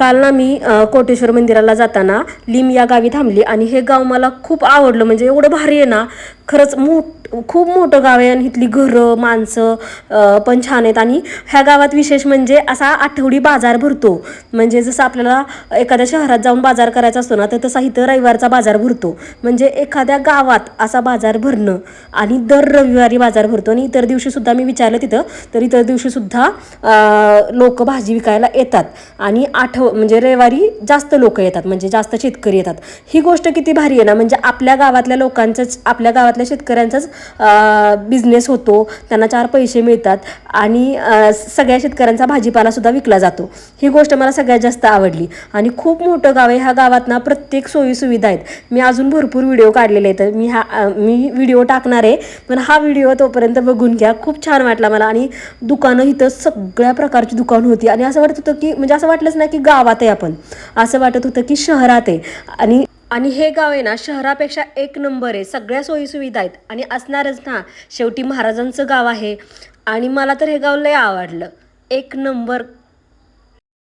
काल ना मी कोटेश्वर मंदिराला जाताना लिम या गावी थांबली आणि हे गाव मला खूप आवडलं. म्हणजे एवढं भारी आहे ना, खरंच खूप मोठं गाव आहे आणि इथली घरं माणसं पण छान आहेत. आणि ह्या गावात विशेष म्हणजे असा आठवडी बाजार भरतो. म्हणजे जसं आपल्याला एखाद्या शहरात जाऊन बाजार करायचा असतो ना, तर तसा इथं रविवारचा बाजार भरतो. म्हणजे एखाद्या गावात असा बाजार भरणं आणि दर रविवारी बाजार भरतो. आणि इतर दिवशीसुद्धा मी विचारलं तिथं, तर इतर दिवशीसुद्धा लोक भाजी विकायला येतात. आणि म्हणजे रविवारी जास्त लोक येतात, म्हणजे जास्त शेतकरी येतात. ही गोष्ट किती भारी आहे ना. म्हणजे आपल्या गावातल्या लोकांचंच, आपल्या गावातल्या शेतकऱ्यांचाच बिझनेस होतो, त्यांना 4 पैसे मिळतात आणि सगळ्या शेतकऱ्यांचा भाजीपाला सुद्धा विकला जातो. ही गोष्ट मला सगळ्यात जास्त आवडली. आणि खूप मोठं गाव आहे. ह्या गावात ना प्रत्येक सोयीसुविधा आहेत. मी अजून भरपूर व्हिडिओ काढलेले आहेत, मी व्हिडिओ टाकणार आहे, पण हा व्हिडिओ तोपर्यंत बघून घ्या. खूप छान वाटला मला. आणि दुकानं इथं सगळ्या प्रकारची दुकानं होती आणि असं वाटत होतं की, म्हणजे असं वाटलंच नाही की गावात आहे आपण, असं वाटत होतं की शहरात आहे. आणि हे गाव आहे ना शहरापेक्षा 1 नंबर आहे. सगळ्या सोयीसुविधा आहेत आणि असणारच ना, शेवटी महाराजांचं गाव आहे. आणि मला तर हे गाव लय आवडलं, 1 नंबर.